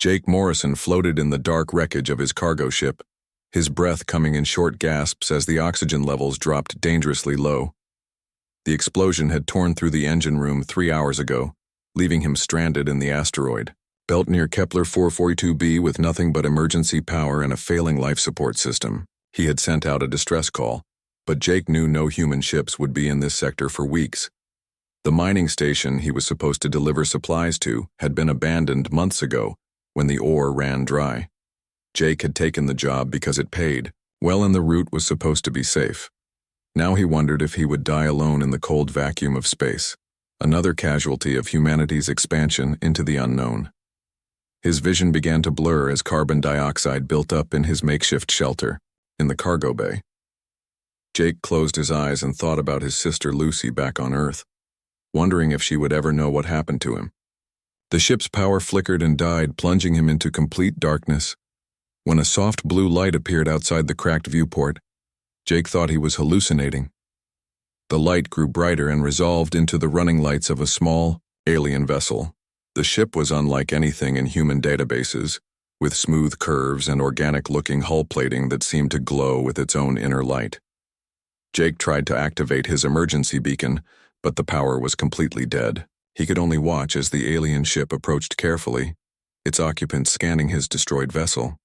Jake Morrison floated in the dark wreckage of his cargo ship, his breath coming in short gasps as the oxygen levels dropped dangerously low. The explosion had torn through the engine room 3 hours ago, leaving him stranded in the asteroid belt near Kepler 442b with nothing but emergency power and a failing life support system. He had sent out a distress call, but Jake knew no human ships would be in this sector for weeks. The mining station he was supposed to deliver supplies to had been abandoned months ago when the ore ran dry. Jake had taken the job because it paid, well, and the route was supposed to be safe. Now he wondered if he would die alone in the cold vacuum of space, another casualty of humanity's expansion into the unknown. His vision began to blur as carbon dioxide built up in his makeshift shelter in the cargo bay. Jake closed his eyes and thought about his sister Lucy back on Earth, wondering if she would ever know what happened to him. The ship's power flickered and died, plunging him into complete darkness. When a soft blue light appeared outside the cracked viewport, Jake thought he was hallucinating. The light grew brighter and resolved into the running lights of a small, alien vessel. The ship was unlike anything in human databases, with smooth curves and organic-looking hull plating that seemed to glow with its own inner light. Jake tried to activate his emergency beacon, but the power was completely dead. He could only watch as the alien ship approached carefully, its occupants scanning his destroyed vessel.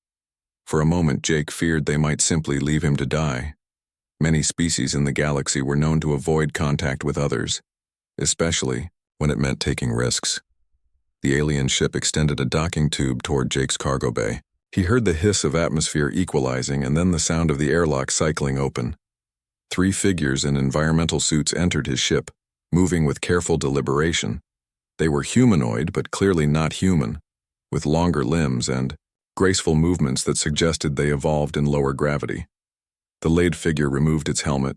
For a moment, Jake feared they might simply leave him to die. Many species in the galaxy were known to avoid contact with others, especially when it meant taking risks. The alien ship extended a docking tube toward Jake's cargo bay. He heard the hiss of atmosphere equalizing and then the sound of the airlock cycling open. 3 figures in environmental suits entered his ship, moving with careful deliberation. They were humanoid, but clearly not human, with longer limbs and graceful movements that suggested they evolved in lower gravity. The laid figure removed its helmet,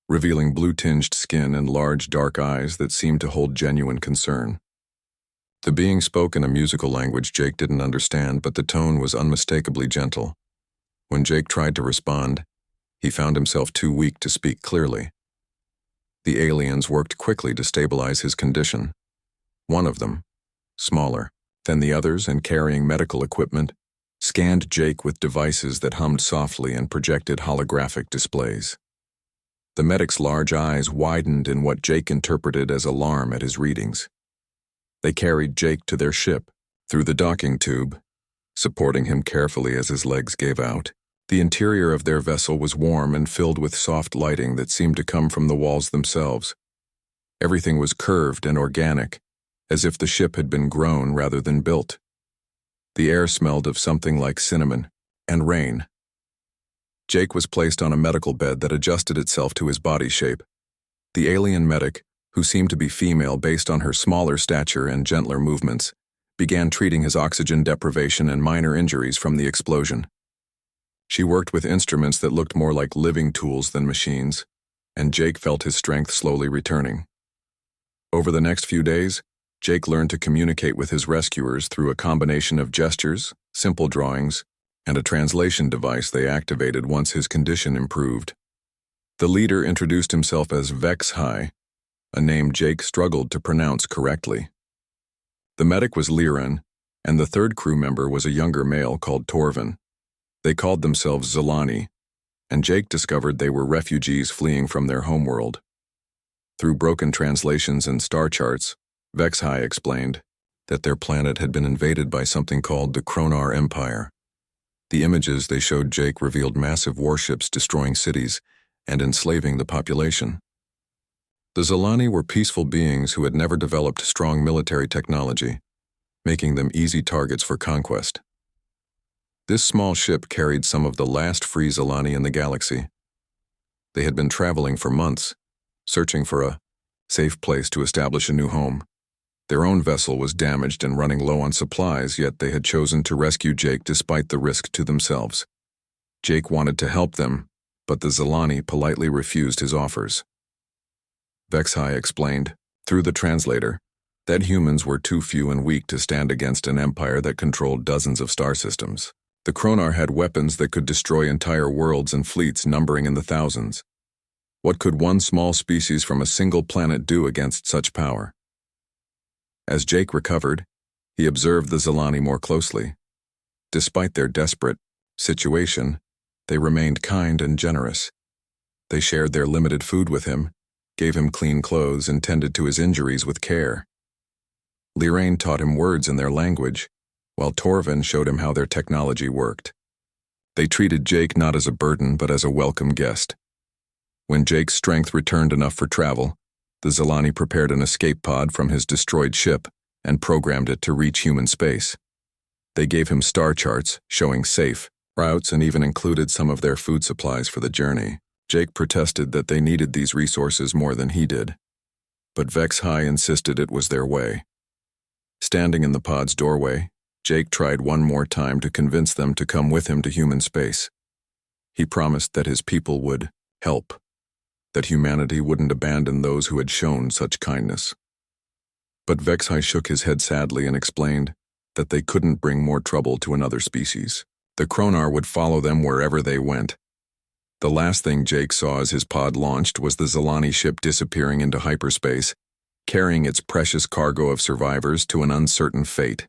revealing blue-tinged skin and large dark eyes that seemed to hold genuine concern. The being spoke in a musical language Jake didn't understand, but the tone was unmistakably gentle. When Jake tried to respond, he found himself too weak to speak clearly. The aliens worked quickly to stabilize his condition. One of them, smaller than the others and carrying medical equipment, scanned Jake with devices that hummed softly and projected holographic displays. The medic's large eyes widened in what Jake interpreted as alarm at his readings. They carried Jake to their ship, through the docking tube, supporting him carefully as his legs gave out. The interior of their vessel was warm and filled with soft lighting that seemed to come from the walls themselves. Everything was curved and organic, as if the ship had been grown rather than built. The air smelled of something like cinnamon and rain. Jake was placed on a medical bed that adjusted itself to his body shape. The alien medic, who seemed to be female based on her smaller stature and gentler movements, began treating his oxygen deprivation and minor injuries from the explosion. She worked with instruments that looked more like living tools than machines, and Jake felt his strength slowly returning. Over the next few days, Jake learned to communicate with his rescuers through a combination of gestures, simple drawings, and a translation device they activated once his condition improved. The leader introduced himself as HFY, a name Jake struggled to pronounce correctly. The medic was Liran, and the third crew member was a younger male called Torvin. They called themselves Zolani, and Jake discovered they were refugees fleeing from their homeworld. Through broken translations and star charts, HFY explained that their planet had been invaded by something called the Kronar Empire. The images they showed Jake revealed massive warships destroying cities and enslaving the population. The Zolani were peaceful beings who had never developed strong military technology, making them easy targets for conquest. This small ship carried some of the last free Zolani in the galaxy. They had been traveling for months, searching for a safe place to establish a new home. Their own vessel was damaged and running low on supplies, yet they had chosen to rescue Jake despite the risk to themselves. Jake wanted to help them, but the Zolani politely refused his offers. HFY explained, through the translator, that humans were too few and weak to stand against an empire that controlled dozens of star systems. The Kronar had weapons that could destroy entire worlds and fleets numbering in the thousands. What could one small species from a single planet do against such power? As Jake recovered, he observed the Zolani more closely. Despite their desperate situation, they remained kind and generous. They shared their limited food with him, gave him clean clothes, and tended to his injuries with care. Liraine taught him words in their language, while Torvin showed him how their technology worked. They treated Jake not as a burden but as a welcome guest. When Jake's strength returned enough for travel, the Zilani prepared an escape pod from his destroyed ship and programmed it to reach human space. They gave him star charts showing safe routes and even included some of their food supplies for the journey. Jake protested that they needed these resources more than he did, but Vex High insisted it was their way. Standing in the pod's doorway, Jake tried one more time to convince them to come with him to human space. He promised that his people would help, that humanity wouldn't abandon those who had shown such kindness. But Vex High shook his head sadly and explained that they couldn't bring more trouble to another species. The Kronar would follow them wherever they went. The last thing Jake saw as his pod launched was the Zilani ship disappearing into hyperspace, carrying its precious cargo of survivors to an uncertain fate.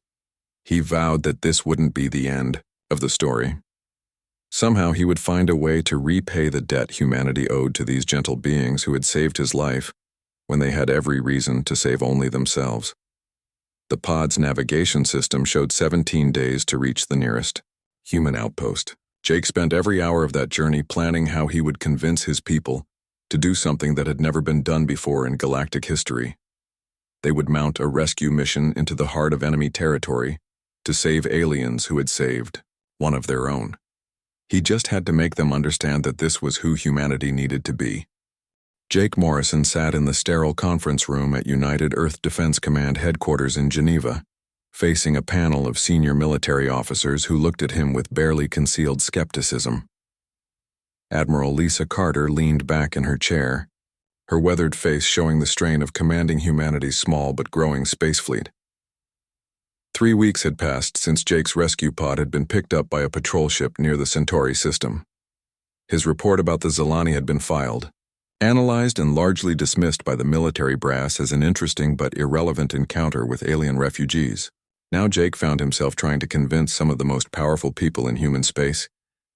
He vowed that this wouldn't be the end of the story. Somehow he would find a way to repay the debt humanity owed to these gentle beings who had saved his life when they had every reason to save only themselves. The pod's navigation system showed 17 days to reach the nearest human outpost. Jake spent every hour of that journey planning how he would convince his people to do something that had never been done before in galactic history. They would mount a rescue mission into the heart of enemy territory to save aliens who had saved one of their own. He just had to make them understand that this was who humanity needed to be. Jake Morrison sat in the sterile conference room at United Earth Defense Command headquarters in Geneva, facing a panel of senior military officers who looked at him with barely concealed skepticism. Admiral Lisa Carter leaned back in her chair, her weathered face showing the strain of commanding humanity's small but growing space fleet. 3 weeks had passed since Jake's rescue pod had been picked up by a patrol ship near the Centauri system. His report about the Zilani had been filed, analyzed and largely dismissed by the military brass as an interesting but irrelevant encounter with alien refugees. Now Jake found himself trying to convince some of the most powerful people in human space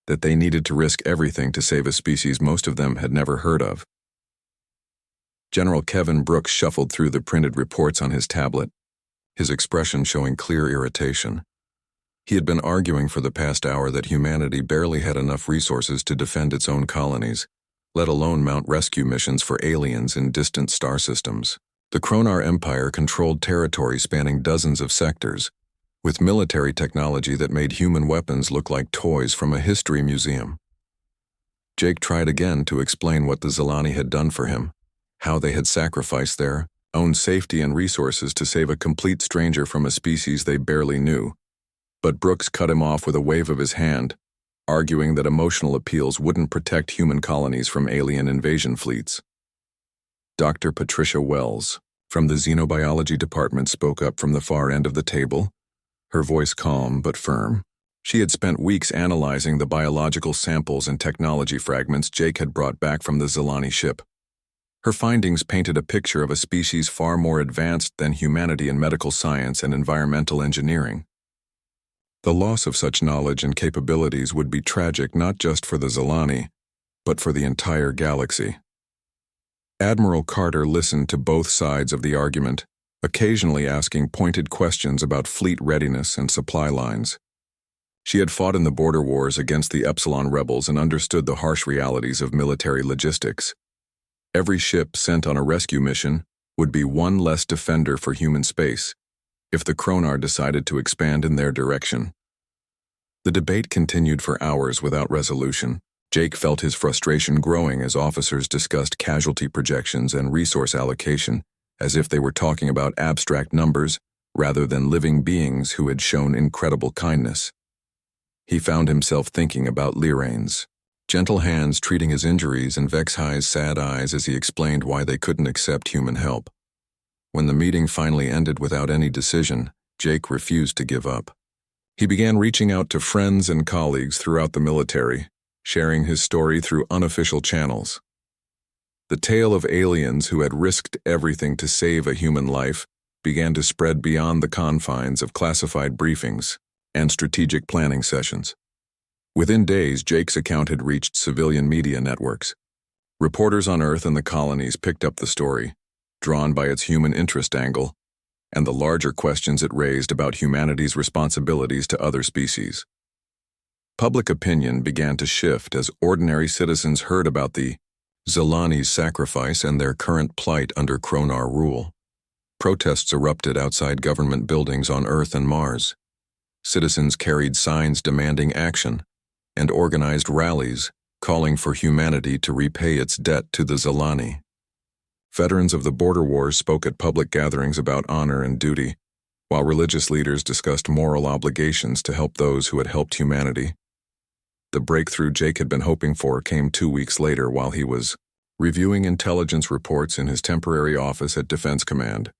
that they needed to risk everything to save a species most of them had never heard of. General Kevin Brooks shuffled through the printed reports on his tablet, his expression showing clear irritation. He had been arguing for the past hour that humanity barely had enough resources to defend its own colonies, let alone mount rescue missions for aliens in distant star systems. The Kronar Empire controlled territory spanning dozens of sectors, with military technology that made human weapons look like toys from a history museum. Jake tried again to explain what the Zilani had done for him, how they had sacrificed their own safety and resources to save a complete stranger from a species they barely knew. But Brooks cut him off with a wave of his hand, arguing that emotional appeals wouldn't protect human colonies from alien invasion fleets. Dr. Patricia Wells, from the Xenobiology Department, spoke up from the far end of the table, her voice calm but firm. She had spent weeks analyzing the biological samples and technology fragments Jake had brought back from the Zilani ship. Her findings painted a picture of a species far more advanced than humanity in medical science and environmental engineering. The loss of such knowledge and capabilities would be tragic not just for the Zilani, but for the entire galaxy. Admiral Carter listened to both sides of the argument, occasionally asking pointed questions about fleet readiness and supply lines. She had fought in the border wars against the Epsilon rebels and understood the harsh realities of military logistics. Every ship sent on a rescue mission would be one less defender for human space if the Kronar decided to expand in their direction. The debate continued for hours without resolution. Jake felt his frustration growing as officers discussed casualty projections and resource allocation as if they were talking about abstract numbers rather than living beings who had shown incredible kindness. He found himself thinking about Liraine's gentle hands treating his injuries and Vex High's sad eyes as he explained why they couldn't accept human help. When the meeting finally ended without any decision, Jake refused to give up. He began reaching out to friends and colleagues throughout the military, sharing his story through unofficial channels. The tale of aliens who had risked everything to save a human life began to spread beyond the confines of classified briefings. and strategic planning sessions. Within days, Jake's account had reached civilian media networks. Reporters on Earth and the colonies picked up the story, drawn by its human interest angle and the larger questions it raised about humanity's responsibilities to other species. Public opinion began to shift as ordinary citizens heard about the Zilani's sacrifice and their current plight under Kronar rule. Protests erupted outside government buildings on Earth and Mars. Citizens carried signs demanding action and organized rallies calling for humanity to repay its debt to the Zilani. Veterans of the border wars spoke at public gatherings about honor and duty, while religious leaders discussed moral obligations to help those who had helped humanity. The breakthrough Jake had been hoping for came 2 weeks later while he was reviewing intelligence reports in his temporary office at Defense Command.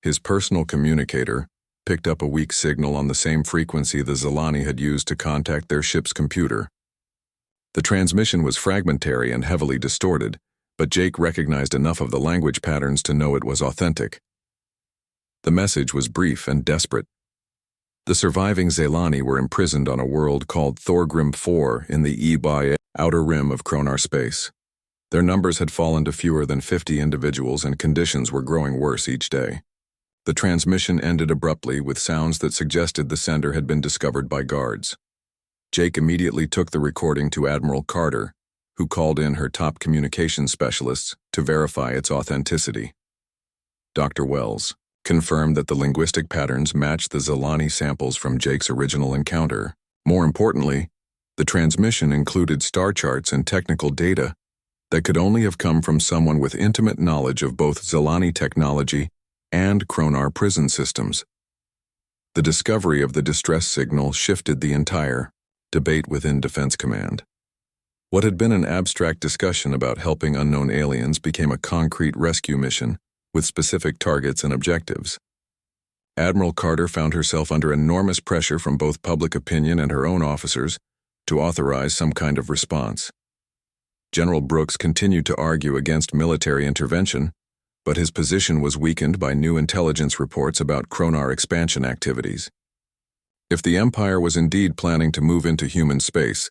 His personal communicator picked up a weak signal on the same frequency the Zilani had used to contact their ship's computer. The transmission was fragmentary and heavily distorted, but Jake recognized enough of the language patterns to know it was authentic. The message was brief and desperate. The surviving Zilani were imprisoned on a world called Thorgrim IV in the HFY outer rim of Kronar space. Their numbers had fallen to fewer than 50 individuals and conditions were growing worse each day. The transmission ended abruptly with sounds that suggested the sender had been discovered by guards. Jake immediately took the recording to Admiral Carter, who called in her top communications specialists to verify its authenticity. Dr. Wells confirmed that the linguistic patterns matched the Zilani samples from Jake's original encounter. More importantly, the transmission included star charts and technical data that could only have come from someone with intimate knowledge of both Zilani technology and Kronar prison systems. The discovery of the distress signal shifted the entire debate within Defense Command. What had been an abstract discussion about helping unknown aliens became a concrete rescue mission with specific targets and objectives. Admiral Carter found herself under enormous pressure from both public opinion and her own officers to authorize some kind of response. General Brooks continued to argue against military intervention, but his position was weakened by new intelligence reports about Kronar expansion activities. If the Empire was indeed planning to move into human space,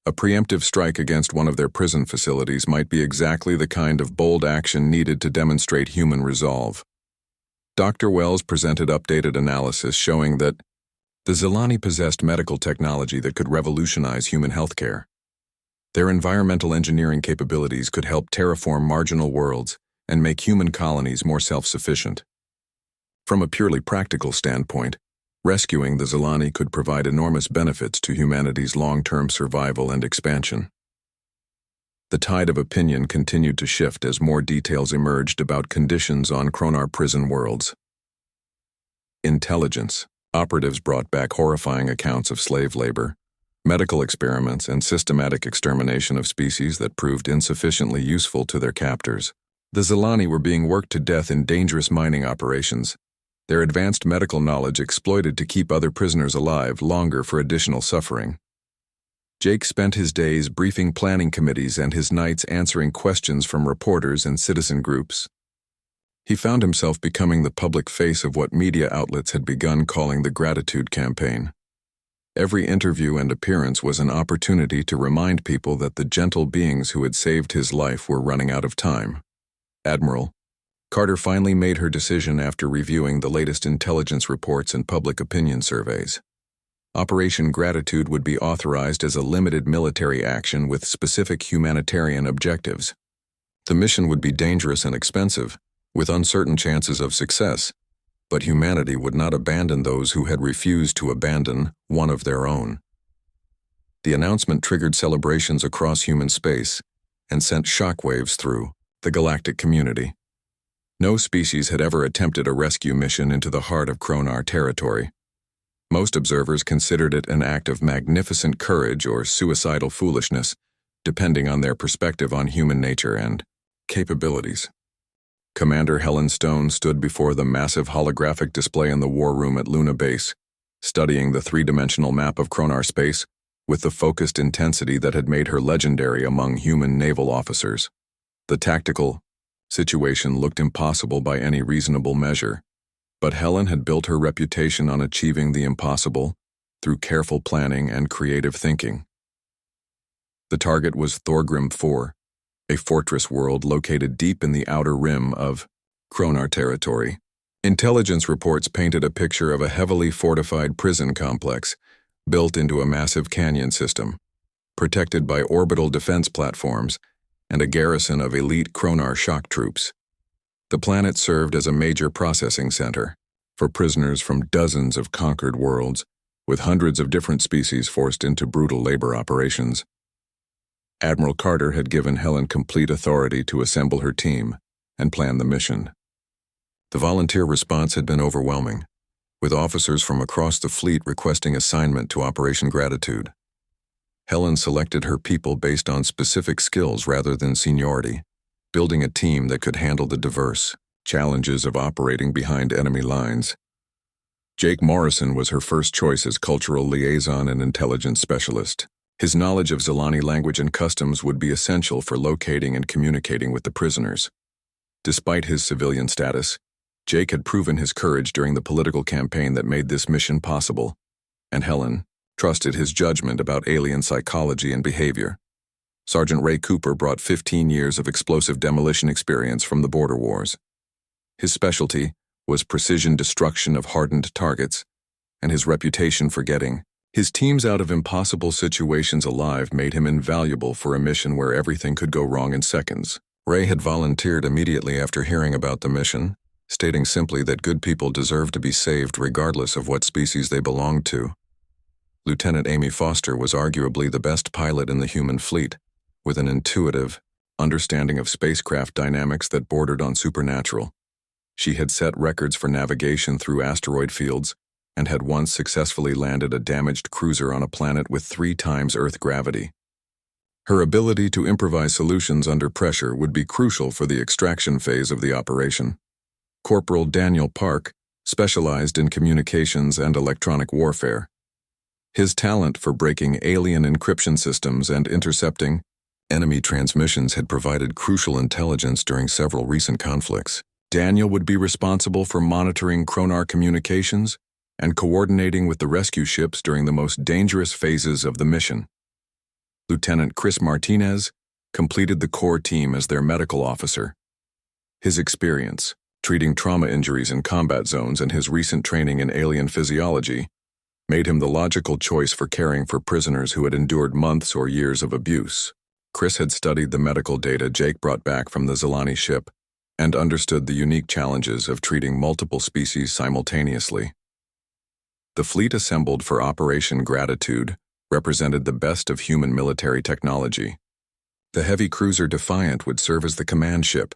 a preemptive strike against one of their prison facilities might be exactly the kind of bold action needed to demonstrate human resolve. Dr. Wells presented updated analysis showing that the Zilani possessed medical technology that could revolutionize human healthcare. Their environmental engineering capabilities could help terraform marginal worlds and make human colonies more self-sufficient. From a purely practical standpoint, rescuing the Zilani could provide enormous benefits to humanity's long-term survival and expansion. The tide of opinion continued to shift as more details emerged about conditions on Kronar prison worlds. Intelligence. Operatives brought back horrifying accounts of slave labor, medical experiments, and systematic extermination of species that proved insufficiently useful to their captors. The Zilani were being worked to death in dangerous mining operations, their advanced medical knowledge exploited to keep other prisoners alive longer for additional suffering. Jake spent his days briefing planning committees and his nights answering questions from reporters and citizen groups. He found himself becoming the public face of what media outlets had begun calling the Gratitude Campaign. Every interview and appearance was an opportunity to remind people that the gentle beings who had saved his life were running out of time. Admiral Carter finally made her decision after reviewing the latest intelligence reports and public opinion surveys. Operation Gratitude would be authorized as a limited military action with specific humanitarian objectives. The mission would be dangerous and expensive, with uncertain chances of success, but humanity would not abandon those who had refused to abandon one of their own. The announcement triggered celebrations across human space and sent shockwaves through the galactic community. No species had ever attempted a rescue mission into the heart of Kronar territory. Most observers considered it an act of magnificent courage or suicidal foolishness, depending on their perspective on human nature and capabilities. Commander Helen Stone stood before the massive holographic display in the war room at Luna Base, studying the three-dimensional map of Kronar space with the focused intensity that had made her legendary among human naval officers. The tactical situation looked impossible by any reasonable measure, but Helen had built her reputation on achieving the impossible through careful planning and creative thinking. The target was Thorgrim IV, a fortress world located deep in the outer rim of Kronar territory. Intelligence reports painted a picture of a heavily fortified prison complex built into a massive canyon system, protected by orbital defense platforms and a garrison of elite Kronar shock troops. The planet served as a major processing center for prisoners from dozens of conquered worlds, with hundreds of different species forced into brutal labor operations. Admiral Carter had given Helen complete authority to assemble her team and plan the mission. The volunteer response had been overwhelming, with officers from across the fleet requesting assignment to Operation Gratitude. Helen selected her people based on specific skills rather than seniority, building a team that could handle the diverse challenges of operating behind enemy lines. Jake Morrison was her first choice as cultural liaison and intelligence specialist. His knowledge of Zilani language and customs would be essential for locating and communicating with the prisoners. Despite his civilian status, Jake had proven his courage during the political campaign that made this mission possible, and Helen trusted his judgment about alien psychology and behavior. Sergeant Ray Cooper brought 15 years of explosive demolition experience from the border wars. His specialty was precision destruction of hardened targets, and his reputation for getting his teams out of impossible situations alive made him invaluable for a mission where everything could go wrong in seconds. Ray had volunteered immediately after hearing about the mission, stating simply that good people deserve to be saved regardless of what species they belonged to. Lieutenant Amy Foster was arguably the best pilot in the human fleet, with an intuitive understanding of spacecraft dynamics that bordered on supernatural. She had set records for navigation through asteroid fields and had once successfully landed a damaged cruiser on a planet with 3 times Earth gravity. Her ability to improvise solutions under pressure would be crucial for the extraction phase of the operation. Corporal Daniel Park specialized in communications and electronic warfare. His talent for breaking alien encryption systems and intercepting enemy transmissions had provided crucial intelligence during several recent conflicts. Daniel would be responsible for monitoring Kronar communications and coordinating with the rescue ships during the most dangerous phases of the mission. Lieutenant Chris Martinez completed the core team as their medical officer. His experience treating trauma injuries in combat zones and his recent training in alien physiology made him the logical choice for caring for prisoners who had endured months or years of abuse. Chris had studied the medical data Jake brought back from the Zilani ship and understood the unique challenges of treating multiple species simultaneously. The fleet assembled for Operation Gratitude represented the best of human military technology. The heavy cruiser Defiant would serve as the command ship,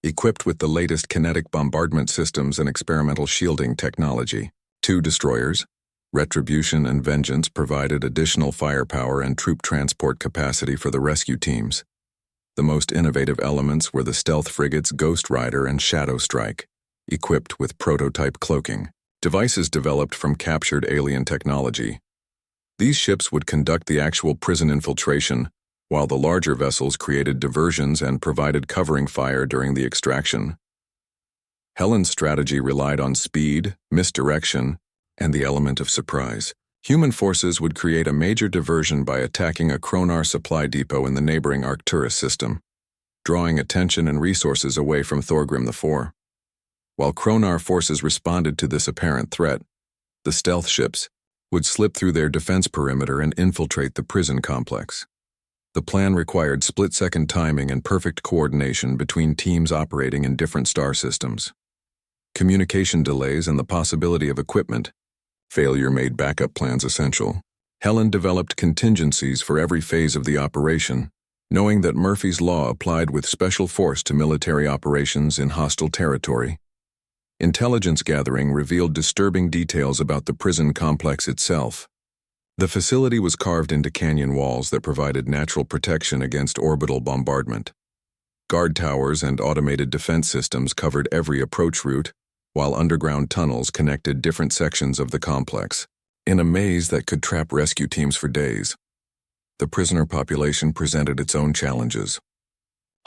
equipped with the latest kinetic bombardment systems and experimental shielding technology. 2 destroyers, Retribution and Vengeance, provided additional firepower and troop transport capacity for the rescue teams. The most innovative elements were the stealth frigates Ghost Rider and Shadow Strike, equipped with prototype cloaking devices developed from captured alien technology. These ships would conduct the actual prison infiltration, while the larger vessels created diversions and provided covering fire during the extraction. Helen's strategy relied on speed, misdirection, and the element of surprise. Human forces would create a major diversion by attacking a Kronar supply depot in the neighboring Arcturus system, drawing attention and resources away from Thorgrim IV. While Kronar forces responded to this apparent threat, the stealth ships would slip through their defense perimeter and infiltrate the prison complex. The plan required split-second timing and perfect coordination between teams operating in different star systems. Communication delays and the possibility of equipment failure made backup plans essential. Helen developed contingencies for every phase of the operation, knowing that Murphy's Law applied with special force to military operations in hostile territory. Intelligence gathering revealed disturbing details about the prison complex itself. The facility was carved into canyon walls that provided natural protection against orbital bombardment. Guard towers and automated defense systems covered every approach route, while underground tunnels connected different sections of the complex, in a maze that could trap rescue teams for days. The prisoner population presented its own challenges.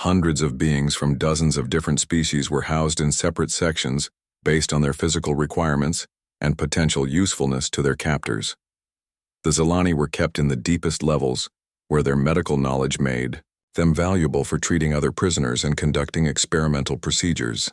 Hundreds of beings from dozens of different species were housed in separate sections based on their physical requirements and potential usefulness to their captors. The Zilani were kept in the deepest levels, where their medical knowledge made them valuable for treating other prisoners and conducting experimental procedures.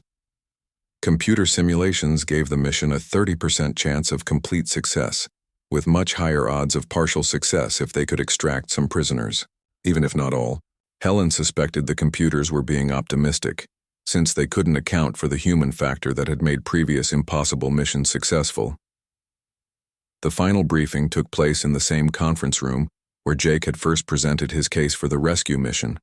Computer simulations gave the mission a 30% chance of complete success, with much higher odds of partial success if they could extract some prisoners. Even if not all, Helen suspected the computers were being optimistic, since they couldn't account for the human factor that had made previous impossible missions successful. The final briefing took place in the same conference room where Jake had first presented his case for the rescue mission.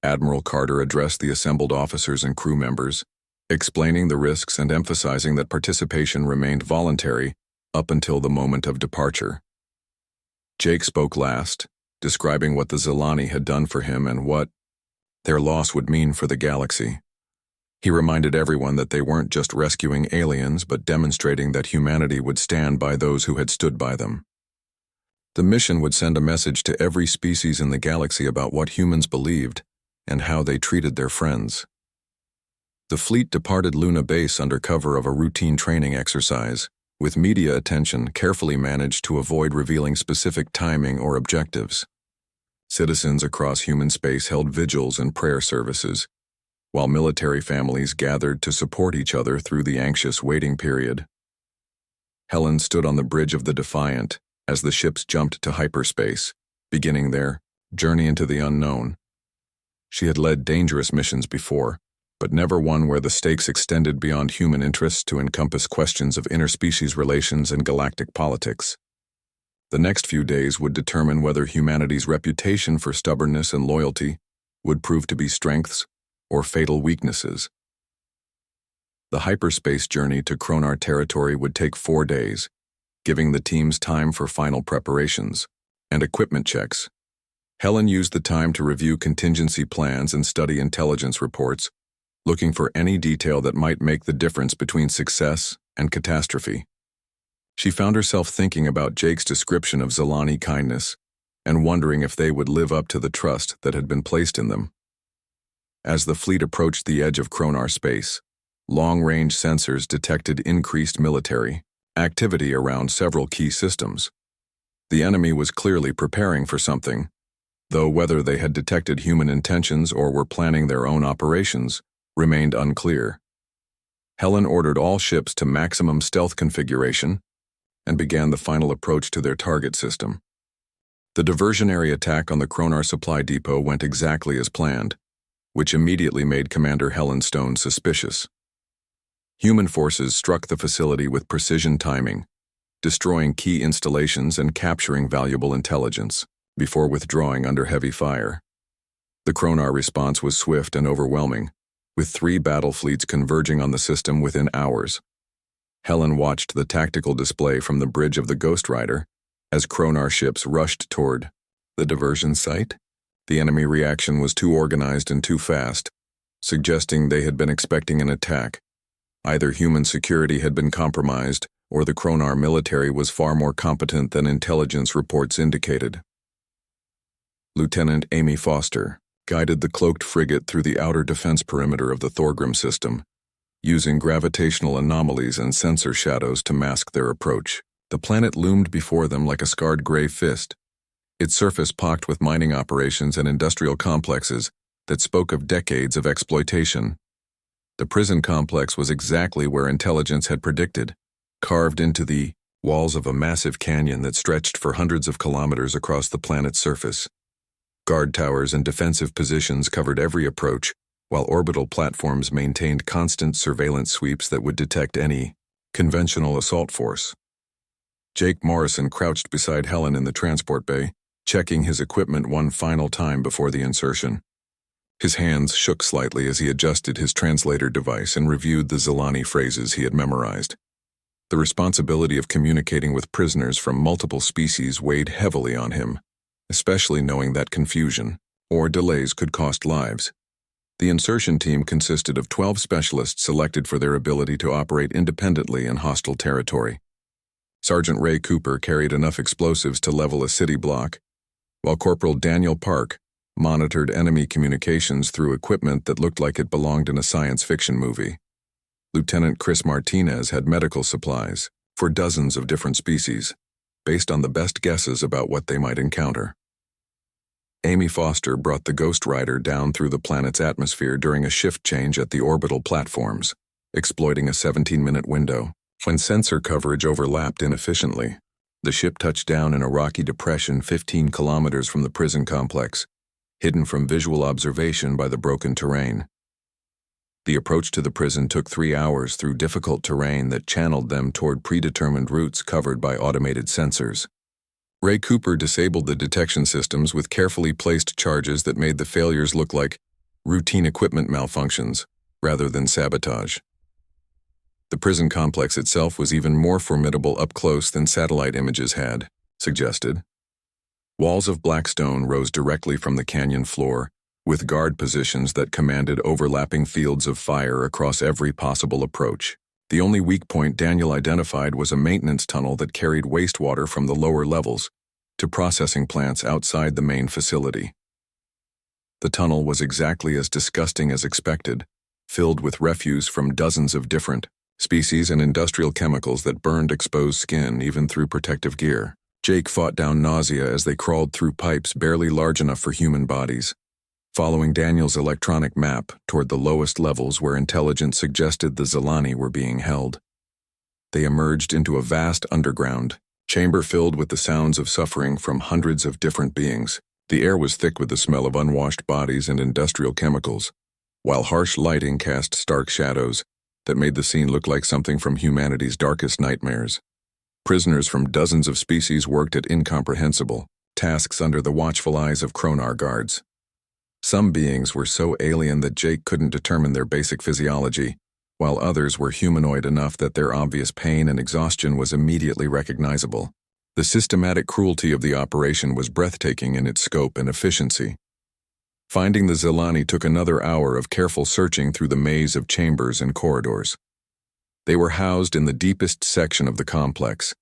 Admiral Carter addressed the assembled officers and crew members, explaining the risks and emphasizing that participation remained voluntary up until the moment of departure. Jake spoke last, describing what the Zilani had done for him and what their loss would mean for the galaxy. He reminded everyone that they weren't just rescuing aliens but demonstrating that humanity would stand by those who had stood by them. The mission would send a message to every species in the galaxy about what humans believed and how they treated their friends. The fleet departed Luna Base under cover of a routine training exercise, with media attention carefully managed to avoid revealing specific timing or objectives. Citizens across human space held vigils and prayer services, while military families gathered to support each other through the anxious waiting period. Helen stood on the bridge of the Defiant as the ships jumped to hyperspace, beginning their journey into the unknown. She had led dangerous missions before, but never one where the stakes extended beyond human interests to encompass questions of interspecies relations and galactic politics. The next few days would determine whether humanity's reputation for stubbornness and loyalty would prove to be strengths or fatal weaknesses. The hyperspace journey to Kronar territory would take 4 days, giving the teams time for final preparations and equipment checks. Helen used the time to review contingency plans and study intelligence reports, looking for any detail that might make the difference between success and catastrophe. She found herself thinking about Jake's description of Zilani kindness and wondering if they would live up to the trust that had been placed in them. As the fleet approached the edge of Kronar space, long-range sensors detected increased military activity around several key systems. The enemy was clearly preparing for something, though whether they had detected human intentions or were planning their own operations remained unclear. Helen ordered all ships to maximum stealth configuration and began the final approach to their target system. The diversionary attack on the Kronar supply depot went exactly as planned, which immediately made Commander Helen Stone suspicious. Human forces struck the facility with precision timing, destroying key installations and capturing valuable intelligence before withdrawing under heavy fire. The Kronar response was swift and overwhelming, with 3 battle fleets converging on the system within hours. Helen watched the tactical display from the bridge of the Ghost Rider as Kronar ships rushed toward the diversion site. The enemy reaction was too organized and too fast, suggesting they had been expecting an attack. Either human security had been compromised, or the Kronar military was far more competent than intelligence reports indicated. Lieutenant Amy Foster guided the cloaked frigate through the outer defense perimeter of the Thorgrim system, using gravitational anomalies and sensor shadows to mask their approach. The planet loomed before them like a scarred gray fist, its surface pocked with mining operations and industrial complexes that spoke of decades of exploitation. The prison complex was exactly where intelligence had predicted, carved into the walls of a massive canyon that stretched for hundreds of kilometers across the planet's surface. Guard towers and defensive positions covered every approach, while orbital platforms maintained constant surveillance sweeps that would detect any conventional assault force. Jake Morrison crouched beside Helen in the transport bay, checking his equipment one final time before the insertion. His hands shook slightly as he adjusted his translator device and reviewed the Zilani phrases he had memorized. The responsibility of communicating with prisoners from multiple species weighed heavily on him, especially knowing that confusion or delays could cost lives. The insertion team consisted of 12 specialists selected for their ability to operate independently in hostile territory. Sergeant Ray Cooper carried enough explosives to level a city block, while Corporal Daniel Park monitored enemy communications through equipment that looked like it belonged in a science fiction movie. Lieutenant Chris Martinez had medical supplies for dozens of different species, based on the best guesses about what they might encounter. Amy Foster brought the Ghost Rider down through the planet's atmosphere during a shift change at the orbital platforms, exploiting a 17-minute window. When sensor coverage overlapped inefficiently, the ship touched down in a rocky depression 15 kilometers from the prison complex, hidden from visual observation by the broken terrain. The approach to the prison took 3 hours through difficult terrain that channeled them toward predetermined routes covered by automated sensors. Ray Cooper disabled the detection systems with carefully placed charges that made the failures look like routine equipment malfunctions rather than sabotage. The prison complex itself was even more formidable up close than satellite images had suggested. Walls of black stone rose directly from the canyon floor, with guard positions that commanded overlapping fields of fire across every possible approach. The only weak point Daniel identified was a maintenance tunnel that carried wastewater from the lower levels to processing plants outside the main facility. The tunnel was exactly as disgusting as expected, filled with refuse from dozens of different species and industrial chemicals that burned exposed skin even through protective gear. Jake fought down nausea as they crawled through pipes barely large enough for human bodies, following Daniel's electronic map toward the lowest levels where intelligence suggested the Zilani were being held. They emerged into a vast underground chamber filled with the sounds of suffering from hundreds of different beings. The air was thick with the smell of unwashed bodies and industrial chemicals, while harsh lighting cast stark shadows that made the scene look like something from humanity's darkest nightmares. Prisoners from dozens of species worked at incomprehensible tasks under the watchful eyes of Kronar guards. Some beings were so alien that Jake couldn't determine their basic physiology, while others were humanoid enough that their obvious pain and exhaustion was immediately recognizable. The systematic cruelty of the operation was breathtaking in its scope and efficiency. Finding the Zilani took another hour of careful searching through the maze of chambers and corridors. They were housed in the deepest section of the complex,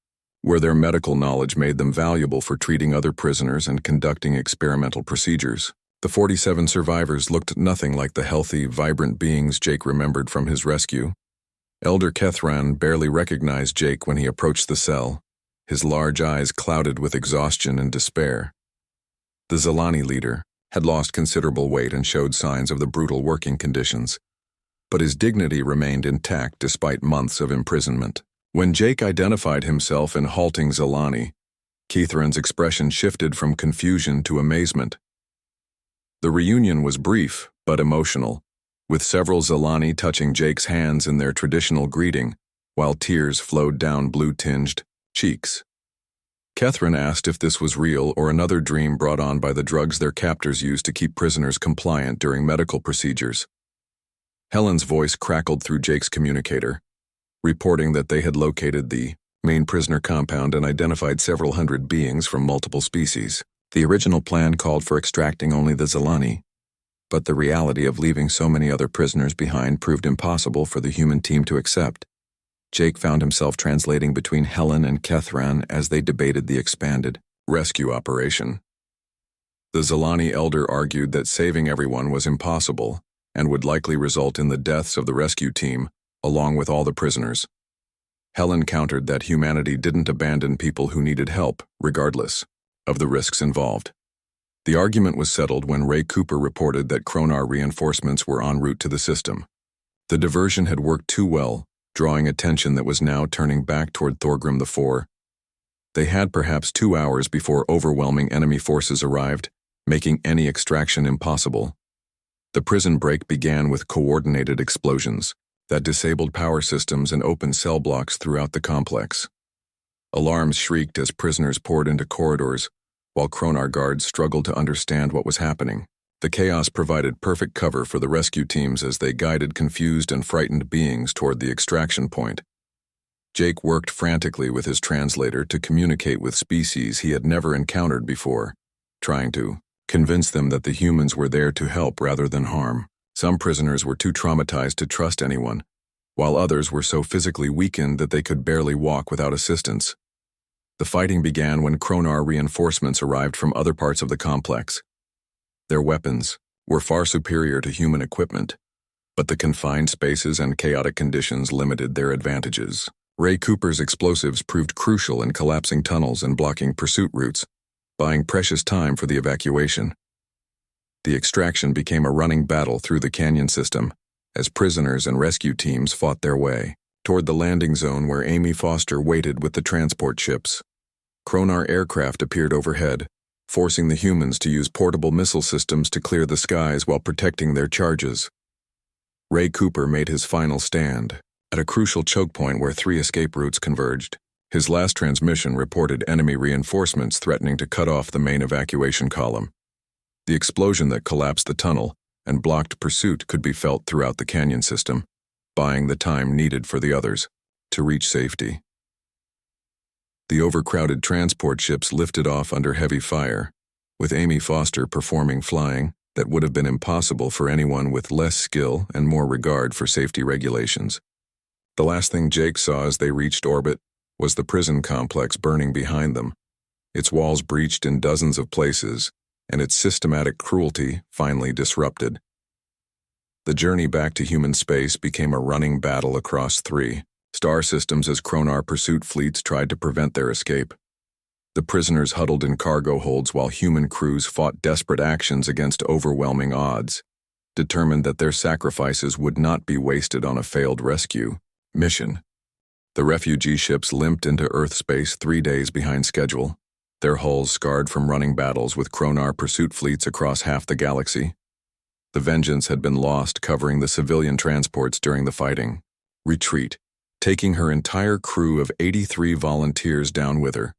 where their medical knowledge made them valuable for treating other prisoners and conducting experimental procedures. The 47 survivors looked nothing like the healthy, vibrant beings Jake remembered from his rescue. Elder Kethran barely recognized Jake when he approached the cell, his large eyes clouded with exhaustion and despair. The Zilani leader had lost considerable weight and showed signs of the brutal working conditions, but his dignity remained intact despite months of imprisonment. When Jake identified himself in halting Zilani, Kethran's expression shifted from confusion to amazement. The reunion was brief but emotional, with several Zilani touching Jake's hands in their traditional greeting, while tears flowed down blue-tinged cheeks. Kethran asked if this was real or another dream brought on by the drugs their captors used to keep prisoners compliant during medical procedures. Helen's voice crackled through Jake's communicator, reporting that they had located the main prisoner compound and identified several hundred beings from multiple species. The original plan called for extracting only the Zilani, but the reality of leaving so many other prisoners behind proved impossible for the human team to accept. Jake found himself translating between Helen and Kethran as they debated the expanded rescue operation. The Zilani elder argued that saving everyone was impossible and would likely result in the deaths of the rescue team, along with all the prisoners. Helen countered that humanity didn't abandon people who needed help, regardless of the risks involved. The argument was settled when Ray Cooper reported that Kronar reinforcements were en route to the system. The diversion had worked too well, drawing attention that was now turning back toward Thorgrim IV. They had perhaps 2 hours before overwhelming enemy forces arrived, making any extraction impossible. The prison break began with coordinated explosions that disabled power systems and opened cell blocks throughout the complex. Alarms shrieked as prisoners poured into corridors, while Kronar guards struggled to understand what was happening. The chaos provided perfect cover for the rescue teams as they guided confused and frightened beings toward the extraction point. Jake worked frantically with his translator to communicate with species he had never encountered before, trying to convince them that the humans were there to help rather than harm. Some prisoners were too traumatized to trust anyone, while others were so physically weakened that they could barely walk without assistance. The fighting began when Kronar reinforcements arrived from other parts of the complex. Their weapons were far superior to human equipment, but the confined spaces and chaotic conditions limited their advantages. Ray Cooper's explosives proved crucial in collapsing tunnels and blocking pursuit routes, buying precious time for the evacuation. The extraction became a running battle through the canyon system, as prisoners and rescue teams fought their way toward the landing zone where Amy Foster waited with the transport ships. Kronar aircraft appeared overhead, forcing the humans to use portable missile systems to clear the skies while protecting their charges. Ray Cooper made his final stand, at a crucial choke point where 3 escape routes converged. His last transmission reported enemy reinforcements threatening to cut off the main evacuation column. The explosion that collapsed the tunnel and blocked pursuit could be felt throughout the canyon system, buying the time needed for the others to reach safety. The overcrowded transport ships lifted off under heavy fire, with Amy Foster performing flying that would have been impossible for anyone with less skill and more regard for safety regulations. The last thing Jake saw as they reached orbit was the prison complex burning behind them, its walls breached in dozens of places, and its systematic cruelty finally disrupted. The journey back to human space became a running battle across 3 star systems as Kronar pursuit fleets tried to prevent their escape. The prisoners huddled in cargo holds while human crews fought desperate actions against overwhelming odds, determined that their sacrifices would not be wasted on a failed rescue mission. The refugee ships limped into Earth space 3 days behind schedule, their hulls scarred from running battles with Kronar pursuit fleets across half the galaxy. The Vengeance had been lost covering the civilian transports during the fighting. Retreat, taking her entire crew of 83 volunteers down with her.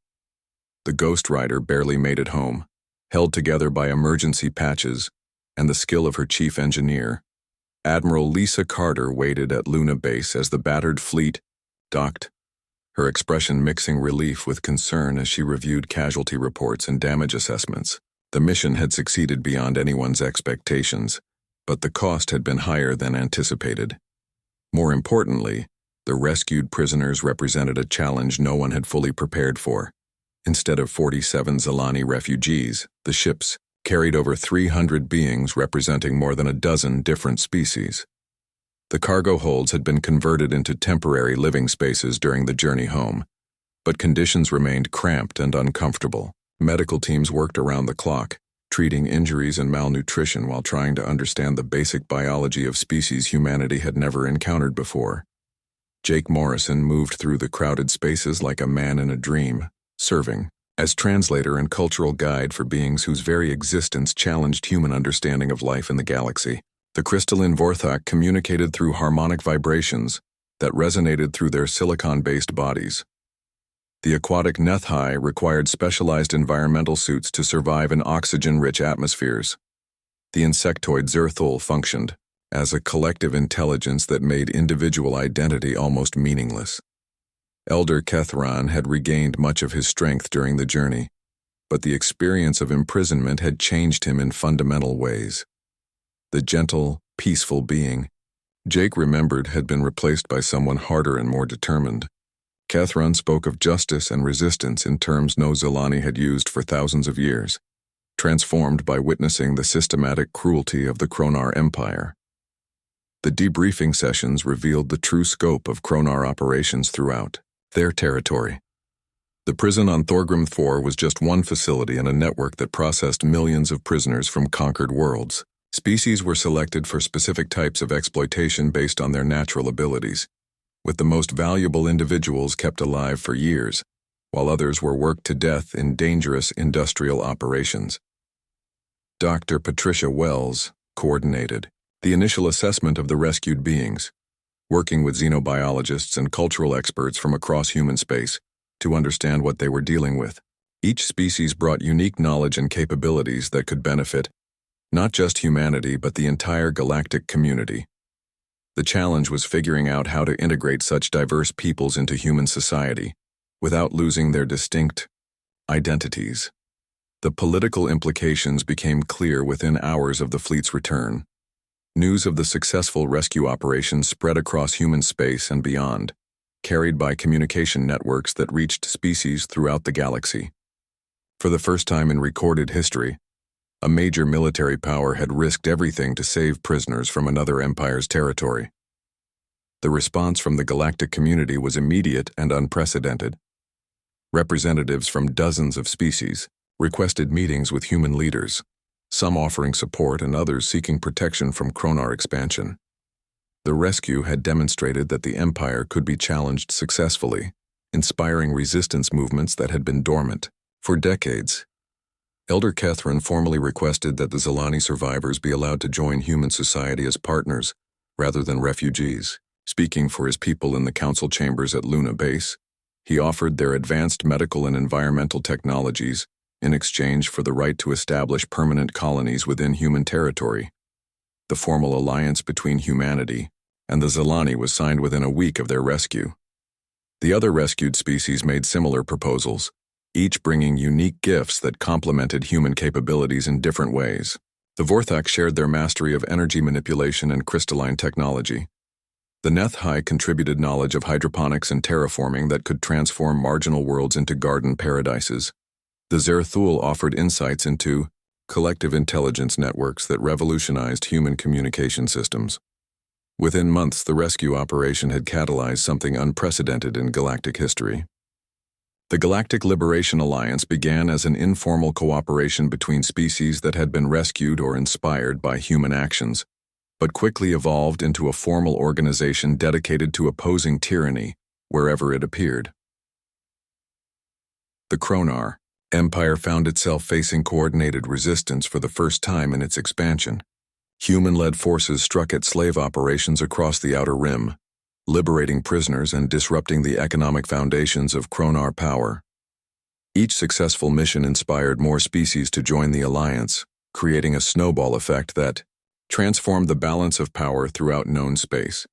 The Ghost Rider barely made it home, held together by emergency patches and the skill of her chief engineer. Admiral Lisa Carter waited at Luna Base as the battered fleet docked, her expression mixing relief with concern as she reviewed casualty reports and damage assessments. The mission had succeeded beyond anyone's expectations, but the cost had been higher than anticipated. More importantly, the rescued prisoners represented a challenge no one had fully prepared for. Instead of 47 Zilani refugees, the ships carried over 300 beings representing more than a dozen different species. The cargo holds had been converted into temporary living spaces during the journey home, but conditions remained cramped and uncomfortable. Medical teams worked around the clock, treating injuries and malnutrition while trying to understand the basic biology of species humanity had never encountered before. Jake Morrison moved through the crowded spaces like a man in a dream, serving as translator and cultural guide for beings whose very existence challenged human understanding of life in the galaxy. The crystalline Vorthok communicated through harmonic vibrations that resonated through their silicon-based bodies. The aquatic Nethai required specialized environmental suits to survive in oxygen-rich atmospheres. The insectoid Zerthul functioned as a collective intelligence that made individual identity almost meaningless. Elder Kethran had regained much of his strength during the journey, but the experience of imprisonment had changed him in fundamental ways. The gentle, peaceful being Jake remembered had been replaced by someone harder and more determined. Kethran spoke of justice and resistance in terms no Zilani had used for thousands of years, transformed by witnessing the systematic cruelty of the Kronar Empire. The debriefing sessions revealed the true scope of Kronar operations throughout their territory. The prison on Thorgrim IV was just one facility in a network that processed millions of prisoners from conquered worlds. Species were selected for specific types of exploitation based on their natural abilities, with the most valuable individuals kept alive for years, while others were worked to death in dangerous industrial operations. Dr. Patricia Wells coordinated the initial assessment of the rescued beings, working with xenobiologists and cultural experts from across human space to understand what they were dealing with. Each species brought unique knowledge and capabilities that could benefit not just humanity but the entire galactic community. The challenge was figuring out how to integrate such diverse peoples into human society without losing their distinct identities. The political implications became clear within hours of the fleet's return. News of the successful rescue operation spread across human space and beyond, carried by communication networks that reached species throughout the galaxy. For the first time in recorded history, a major military power had risked everything to save prisoners from another empire's territory. The response from the galactic community was immediate and unprecedented. Representatives from dozens of species requested meetings with human leaders, some offering support and others seeking protection from Kronar expansion. The rescue had demonstrated that the Empire could be challenged successfully, inspiring resistance movements that had been dormant for decades. Elder Kethrin formally requested that the Zilani survivors be allowed to join human society as partners rather than refugees. Speaking for his people in the council chambers at Luna Base, he offered their advanced medical and environmental technologies in exchange for the right to establish permanent colonies within human territory. The formal alliance between humanity and the Zilani was signed within a week of their rescue. The other rescued species made similar proposals, each bringing unique gifts that complemented human capabilities in different ways. The Vorthak shared their mastery of energy manipulation and crystalline technology. The Nethai contributed knowledge of hydroponics and terraforming that could transform marginal worlds into garden paradises. The Zerthul offered insights into collective intelligence networks that revolutionized human communication systems. Within months, the rescue operation had catalyzed something unprecedented in galactic history. The Galactic Liberation Alliance began as an informal cooperation between species that had been rescued or inspired by human actions, but quickly evolved into a formal organization dedicated to opposing tyranny wherever it appeared. The Kronar Empire found itself facing coordinated resistance for the first time in its expansion. Human-led forces struck at slave operations across the Outer Rim, liberating prisoners and disrupting the economic foundations of Kronar power. Each successful mission inspired more species to join the alliance, creating a snowball effect that transformed the balance of power throughout known space.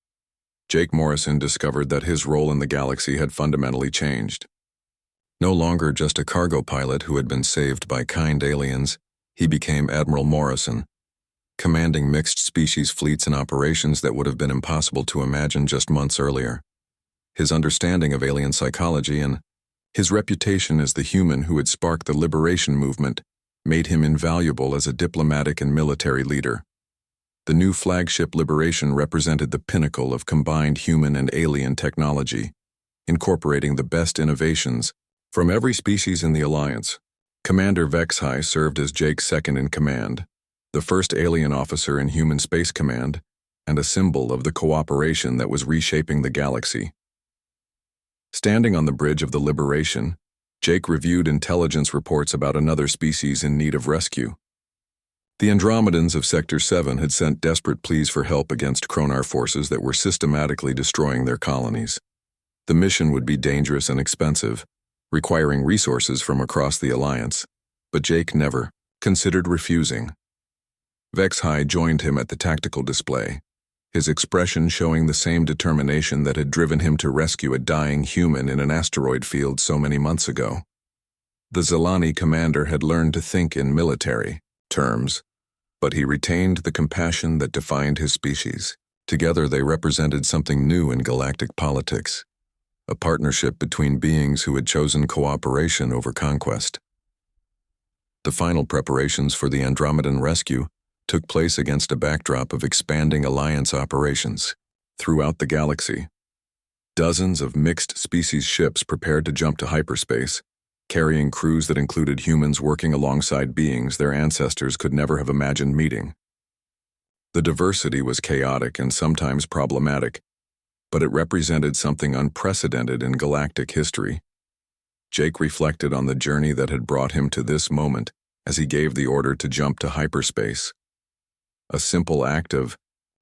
Jake Morrison discovered that his role in the galaxy had fundamentally changed. No longer just a cargo pilot who had been saved by kind aliens, he became Admiral Morrison, commanding mixed-species fleets and operations that would have been impossible to imagine just months earlier. His understanding of alien psychology and his reputation as the human who had sparked the liberation movement made him invaluable as a diplomatic and military leader. The new flagship Liberation represented the pinnacle of combined human and alien technology, incorporating the best innovations from every species in the Alliance. Commander Vexhai served as Jake's second-in-command, the first alien officer in Human Space Command, and a symbol of the cooperation that was reshaping the galaxy. Standing on the bridge of the Liberation, Jake reviewed intelligence reports about another species in need of rescue. The Andromedans of Sector 7 had sent desperate pleas for help against Kronar forces that were systematically destroying their colonies. The mission would be dangerous and expensive, requiring resources from across the Alliance, but Jake never considered refusing. Vexhai joined him at the tactical display, his expression showing the same determination that had driven him to rescue a dying human in an asteroid field so many months ago. The Zilani commander had learned to think in military terms, but he retained the compassion that defined his species. Together they represented something new in galactic politics, a partnership between beings who had chosen cooperation over conquest. The final preparations for the Andromedan rescue took place against a backdrop of expanding Alliance operations throughout the galaxy. Dozens of mixed-species ships prepared to jump to hyperspace, carrying crews that included humans working alongside beings their ancestors could never have imagined meeting. The diversity was chaotic and sometimes problematic, but it represented something unprecedented in galactic history. Jake reflected on the journey that had brought him to this moment as he gave the order to jump to hyperspace. A simple act of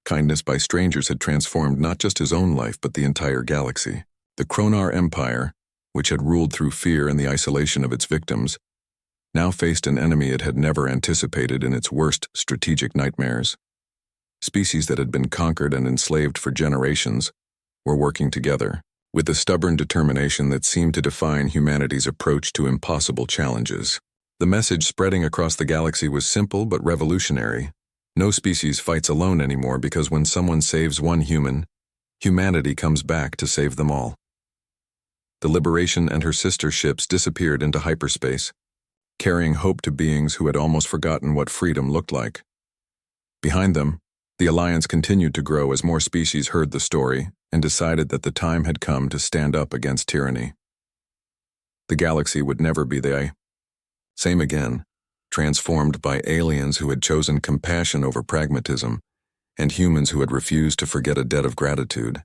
kindness by strangers had transformed not just his own life but the entire galaxy. The Kronar Empire, which had ruled through fear and the isolation of its victims, now faced an enemy it had never anticipated in its worst strategic nightmares. Species that had been conquered and enslaved for generations were working together, with a stubborn determination that seemed to define humanity's approach to impossible challenges. The message spreading across the galaxy was simple but revolutionary. No species fights alone anymore because when someone saves one human, humanity comes back to save them all. The Liberation and her sister ships disappeared into hyperspace, carrying hope to beings who had almost forgotten what freedom looked like. Behind them, The alliance continued to grow as more species heard the story and decided that the time had come to stand up against tyranny. The galaxy would never be the same again, transformed by aliens who had chosen compassion over pragmatism and humans who had refused to forget a debt of gratitude.